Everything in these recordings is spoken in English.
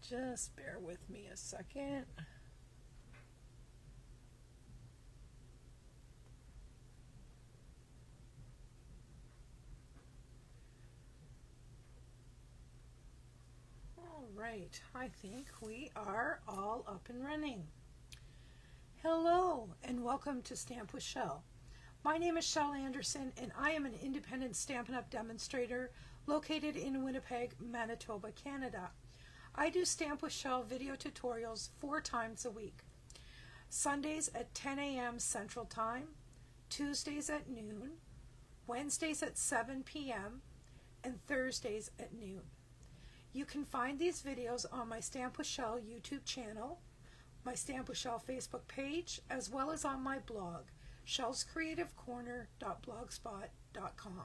Just bear with me a second. All right, I think we are all up and running. Hello and welcome to Stamp with Shel. My name is Shel Anderson and I am an independent Stampin' Up! Demonstrator located in Winnipeg, Manitoba, Canada. I do Stamp with Shel video tutorials 4 times a week. Sundays at 10 a.m. Central Time, Tuesdays at noon, Wednesdays at 7 p.m., and Thursdays at noon. You can find these videos on my Stamp with Shel YouTube channel, my Stamp with Shel Facebook page, as well as on my blog, shelscreativecorner.blogspot.com.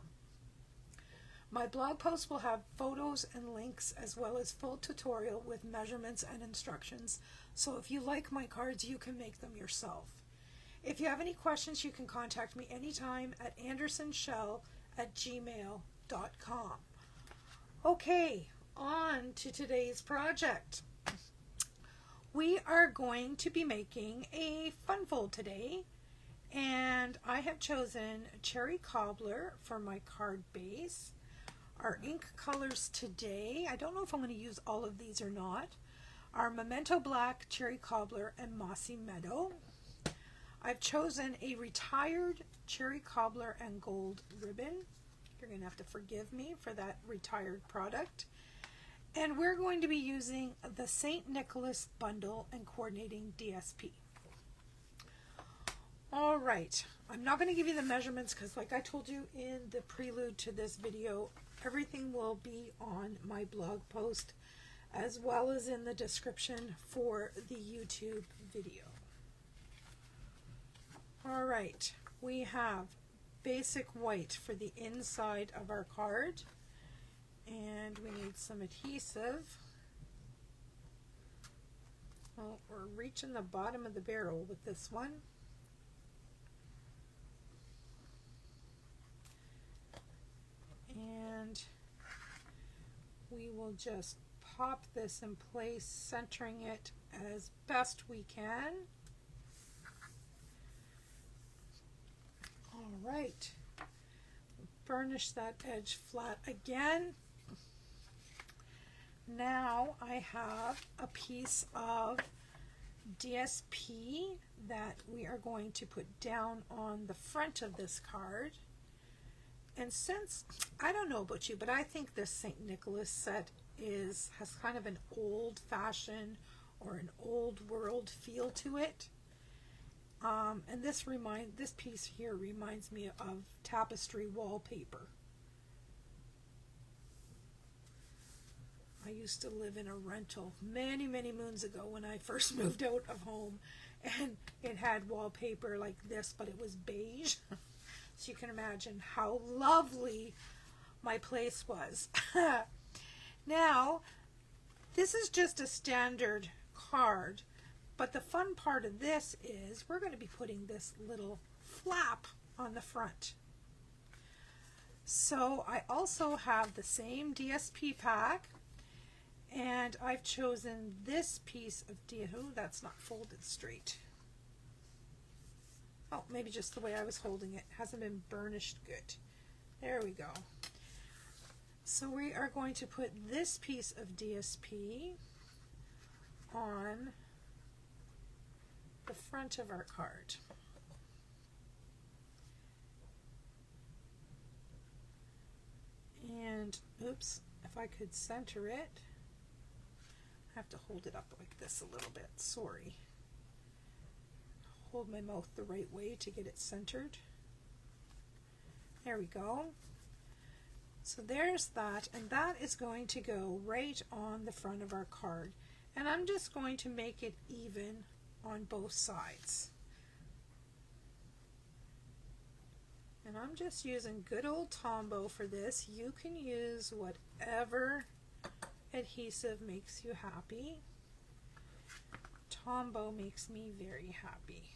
My blog post will have photos and links as well as full tutorial with measurements and instructions, so if you like my cards you can make them yourself. If you have any questions you can contact me anytime at andersonshel@gmail.com. Okay, on to today's project. We are going to be making a fun fold today, and I have chosen Cherry Cobbler for my card base. Our ink colors today, I don't know if I'm going to use all of these or not, are Memento Black, Cherry Cobbler, and Mossy Meadow. I've chosen a retired Cherry Cobbler and gold ribbon. You're going to have to forgive me for that retired product. And we're going to be using the St. Nicholas bundle and coordinating DSP. All right, I'm not going to give you the measurements because like I told you in the prelude to this video, everything will be on my blog post as well as in the description for the YouTube video. All right, we have basic white for the inside of our card, and we need some adhesive. Well, we're reaching the bottom of the barrel with this one. And we will just pop this in place, centering it as best we can. All right, burnish that edge flat again. Now I have a piece of DSP that we are going to put down on the front of this card. And since, I don't know about you, but I think this St. Nicholas set has kind of an old-fashioned or an old world feel to it. And this piece here reminds me of tapestry wallpaper. I used to live in a rental many, many moons ago when I first moved out of home, and it had wallpaper like this, but it was beige. So you can imagine how lovely my place was. Now, this is just a standard card, but the fun part of this is we're going to be putting this little flap on the front. So I also have the same DSP pack, and I've chosen this piece of oh, that's not folded straight. Oh, maybe just the way I was holding it. Hasn't been burnished good. There we go. So we are going to put this piece of DSP on the front of our card. And, oops, if I could center it, I have to hold it up like this a little bit, sorry. Hold my mouth the right way to get it centered. There we go. So there's that, and that is going to go right on the front of our card. And I'm just going to make it even on both sides. And I'm just using good old Tombow for this. You can use whatever adhesive makes you happy. Tombow makes me very happy.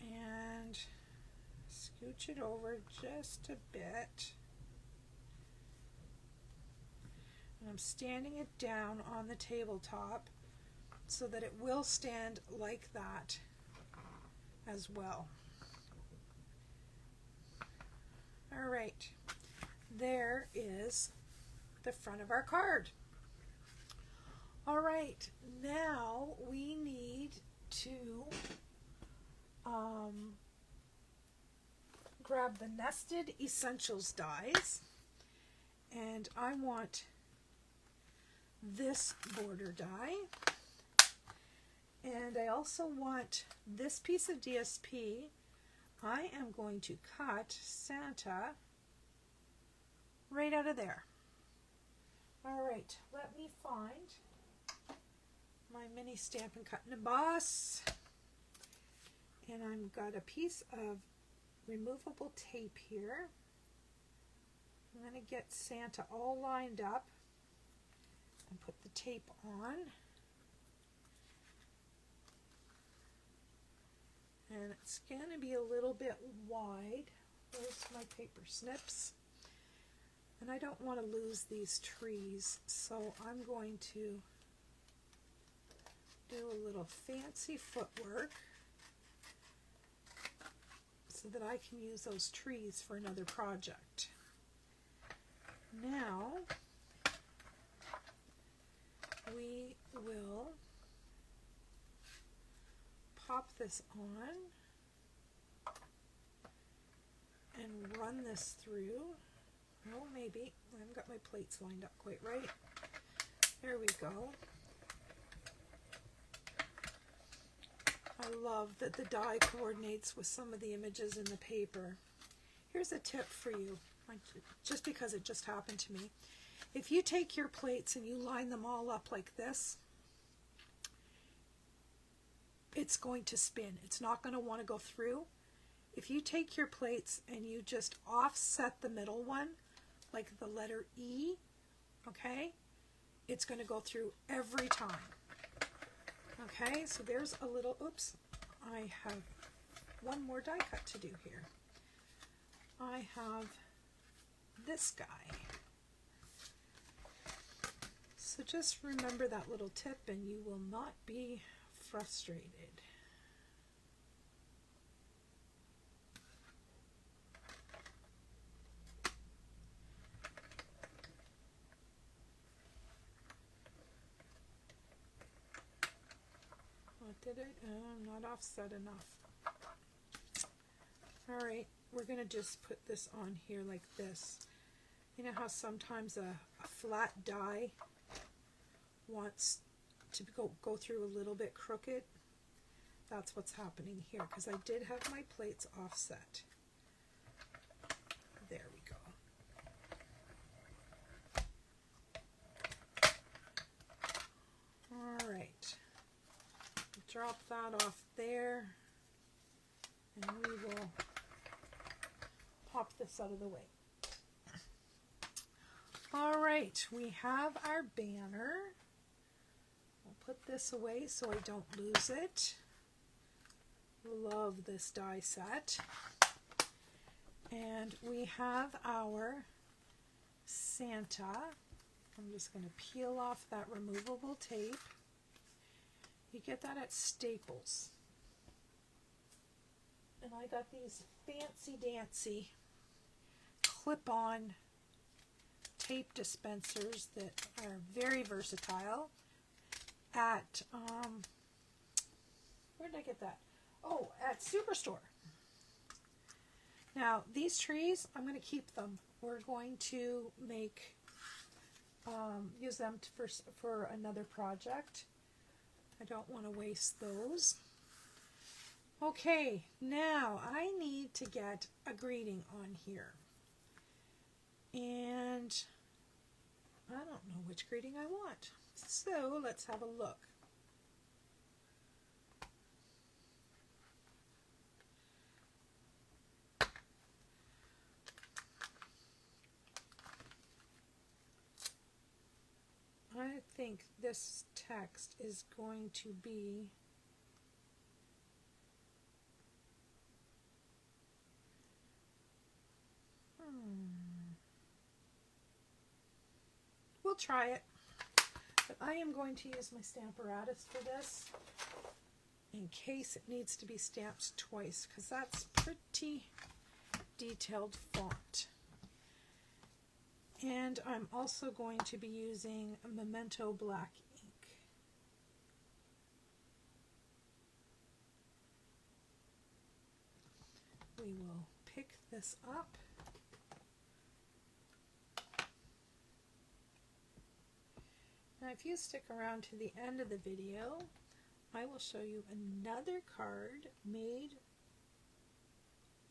And scooch it over just a bit. And I'm standing it down on the tabletop so that it will stand like that as well. All right, there is the front of our card. All right, now we need to grab the Nested Essentials dies, and I want this border die, and I also want this piece of DSP. I am going to cut Santa right out of there. All right, let me find my mini Stampin' Cut and Emboss, and I've got a piece of removable tape here. I'm going to get Santa all lined up and put the tape on. And it's going to be a little bit wide. There's my paper snips. And I don't want to lose these trees, so I'm going to do a little fancy footwork so that I can use those trees for another project. Now we will pop this on and run this through. Oh, maybe. I haven't got my plates lined up quite right. There we go. I love that the die coordinates with some of the images in the paper. Here's a tip for you, just because it just happened to me. If you take your plates and you line them all up like this, it's going to spin. It's not going to want to go through. If you take your plates and you just offset the middle one, like the letter E, okay, it's going to go through every time. Okay, so there's a little, oops, I have one more die cut to do here. I have this guy. So just remember that little tip and you will not be frustrated. What did it? Not offset enough. All right, we're going to just put this on here like this. You know how sometimes a flat die wants to go through a little bit crooked? That's what's happening here, because I did have my plates offset. There we go. All right. Drop that off there, and we will pop this out of the way. All right, we have our banner. I'll put this away so I don't lose it. Love this die set. And we have our Santa. I'm just going to peel off that removable tape. You get that at Staples. And I got these fancy dancy clip-on tape dispensers that are very versatile at, where did I get that? Oh, at Superstore. Now, these trees, I'm going to keep them. We're going to make, use them for another project. I don't want to waste those. Okay, now I need to get a greeting on here. And I don't know which greeting I want. So let's have a look. I think this text is going to be we'll try it. But I am going to use my Stamparatus for this in case it needs to be stamped twice, because that's pretty detailed font. And I'm also going to be using Memento black ink. We will pick this up. Now if you stick around to the end of the video, I will show you another card made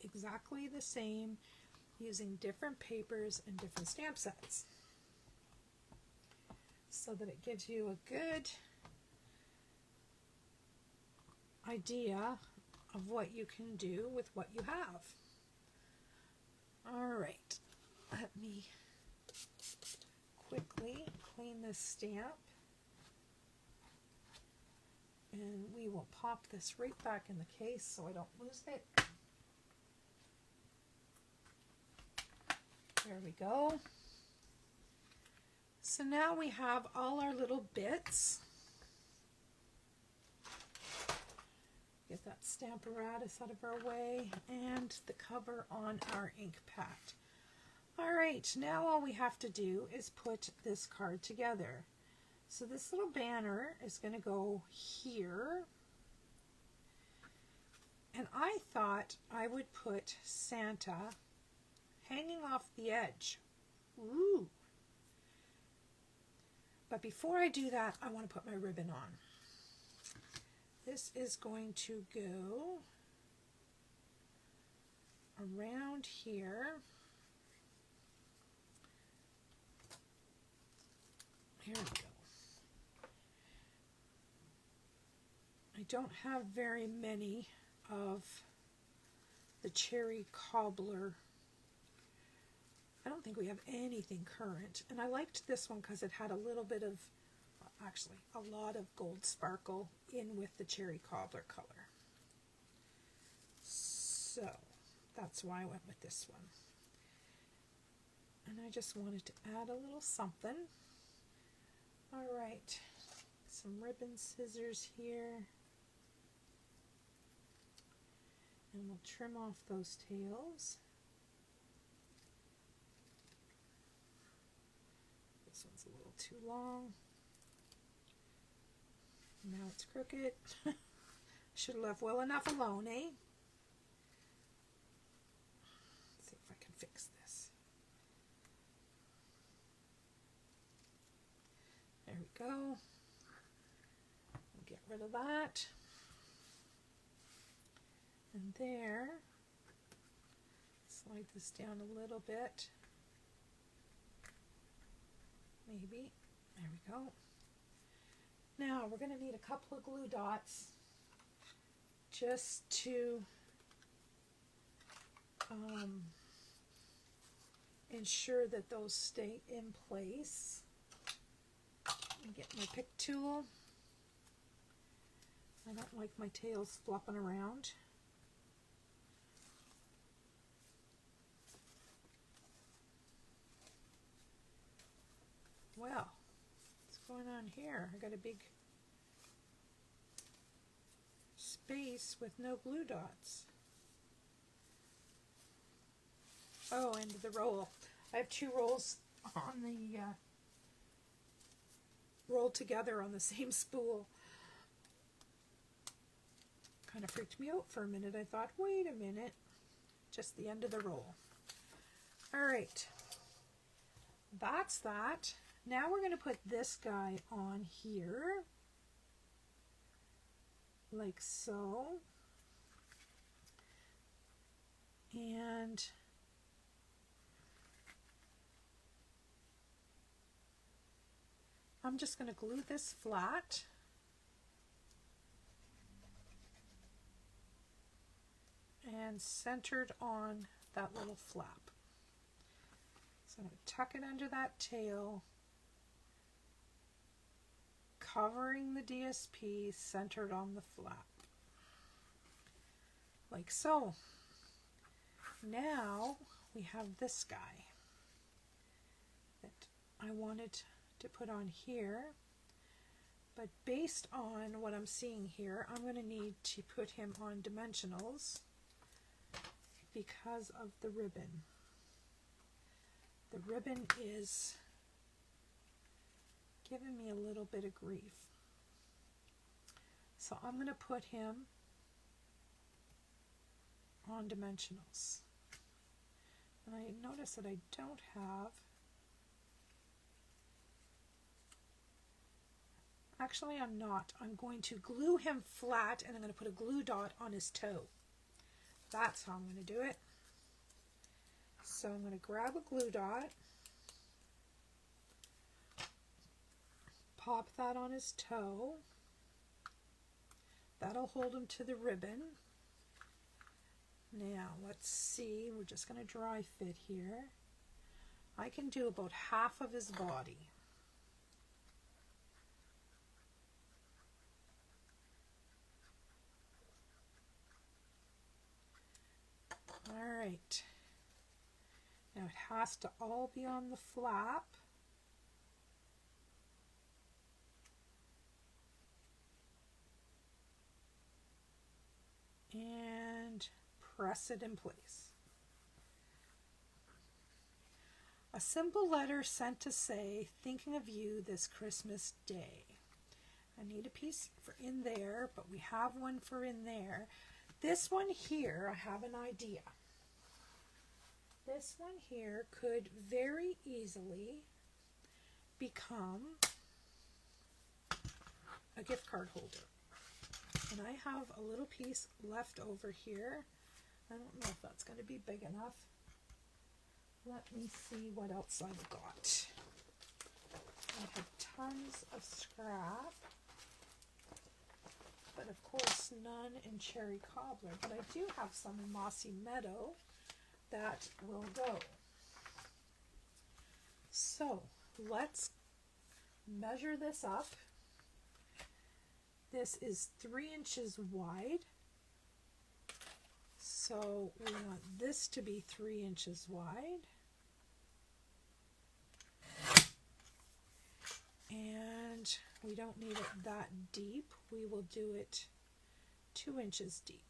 exactly the same using different papers and different stamp sets, so that it gives you a good idea of what you can do with what you have. All right, let me quickly clean this stamp, and we will pop this right back in the case so I don't lose it. There we go. So now we have all our little bits. Get that Stamparatus out of our way and the cover on our ink pad. All right, now all we have to do is put this card together. So this little banner is going to go here. And I thought I would put Santa hanging off the edge. Ooh. But before I do that, I want to put my ribbon on. This is going to go around here. Here we go. I don't have very many of the cherry cobbler. I don't think we have anything current, and I liked this one because it had a little bit of, actually a lot of gold sparkle in with the cherry cobbler color. So that's why I went with this one. And I just wanted to add a little something. All right, some ribbon scissors here. And we'll trim off those tails. This one's a little too long. Now it's crooked. Should have left well enough alone, eh? Let's see if I can fix this. There we go. We'll get rid of that. And there, slide this down a little bit. Maybe. There we go. Now we're going to need a couple of glue dots just to ensure that those stay in place. Let me get my pick tool. I don't like my tails flopping around. Well, what's going on here? I got a big space with no glue dots. Oh, and the roll. I have two rolls on the rolled together on the same spool. Kind of freaked me out for a minute. I thought, wait a minute, just the end of the roll. All right, that's that. Now we're going to put this guy on here, like so. And I'm just going to glue this flat. And centered on that little flap. So I'm going to tuck it under that tail, covering the DSP, centered on the flap, like so. Now we have this guy that I wanted to put on here. But based on what I'm seeing here, I'm going to need to put him on dimensionals because of the ribbon. The ribbon is giving me a little bit of grief. So I'm going to put him on dimensionals. And I notice that I don't have, actually I'm not. I'm going to glue him flat and I'm going to put a glue dot on his toe. That's how I'm going to do it. So I'm going to grab a glue dot, pop that on his toe. That'll hold him to the ribbon. Now let's see, we're just going to dry fit here. I can do about half of his body. All right. Now it has to all be on the flap. And press it in place. A simple letter sent to say, thinking of you this Christmas day. I need a piece for in there, but we have one for in there. This one here, I have an idea. This one here could very easily become a gift card holder. And I have a little piece left over here. I don't know if that's going to be big enough. Let me see what else I've got. I have tons of scrap, but of course none in cherry cobbler. But I do have some in Mossy Meadow that will go. So let's measure this up. This is 3 inches wide. So we want this to be 3 inches wide. And we don't need it that deep. We will do it 2 inches deep.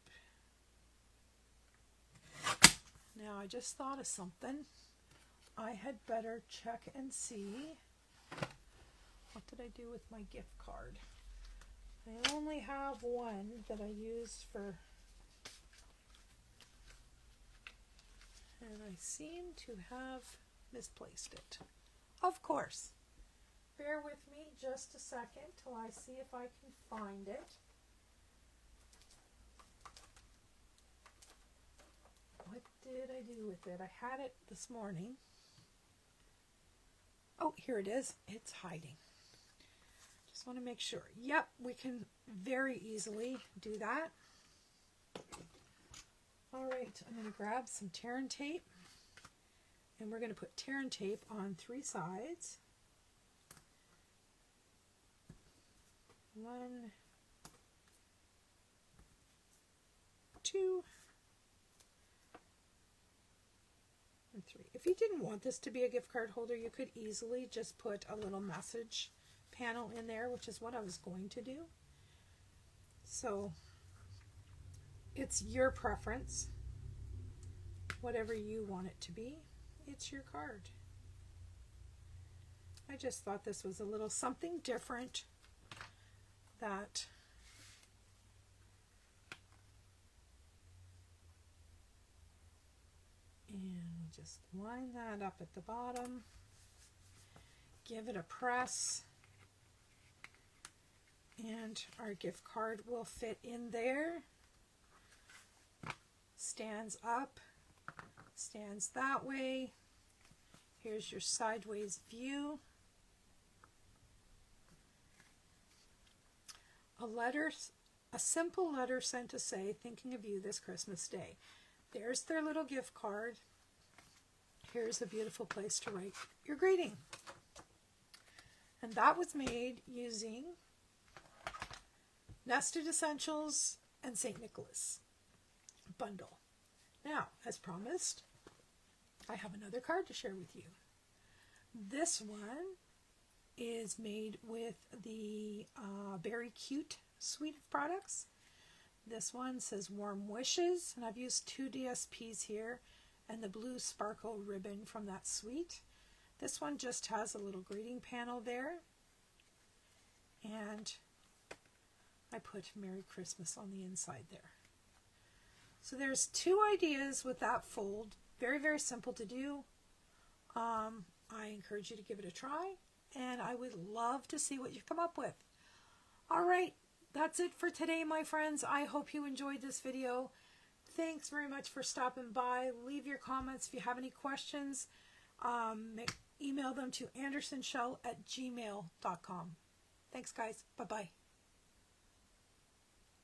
Now I just thought of something. I had better check and see. What did I do with my gift card? I only have one that I use for, and I seem to have misplaced it. Of course. Bear with me just a second till I see if I can find it. What did I do with it? I had it this morning. Oh, here it is. It's hiding. Just want to make sure. Yep, we can very easily do that. All right, I'm going to grab some tear and tape, and we're going to put tear and tape on 3 sides. 1, 2, and 3. If you didn't want this to be a gift card holder, you could easily just put a little message panel in there, which is what I was going to do. So it's your preference. Whatever you want it to be, it's your card. I just thought this was a little something different that and just line that up at the bottom, give it a press, and our gift card will fit in there. Stands up, stands that way. Here's your sideways view. A simple letter sent to say, thinking of you this Christmas day. There's their little gift card. Here's a beautiful place to write your greeting. And that was made using Nested Essentials and St. Nicholas bundle. Now, as promised, I have another card to share with you. This one is made with the Very Cute suite of products. This one says Warm Wishes, and I've used 2 DSPs here and the blue sparkle ribbon from that suite. This one just has a little greeting panel there, and I put Merry Christmas on the inside there. So there's 2 ideas with that fold. Very, very simple to do. I encourage you to give it a try, and I would love to see what you come up with. All right, that's it for today, my friends. I hope you enjoyed this video. Thanks very much for stopping by. Leave your comments if you have any questions. Email them to andersonshell@gmail.com. Thanks, guys. Bye-bye.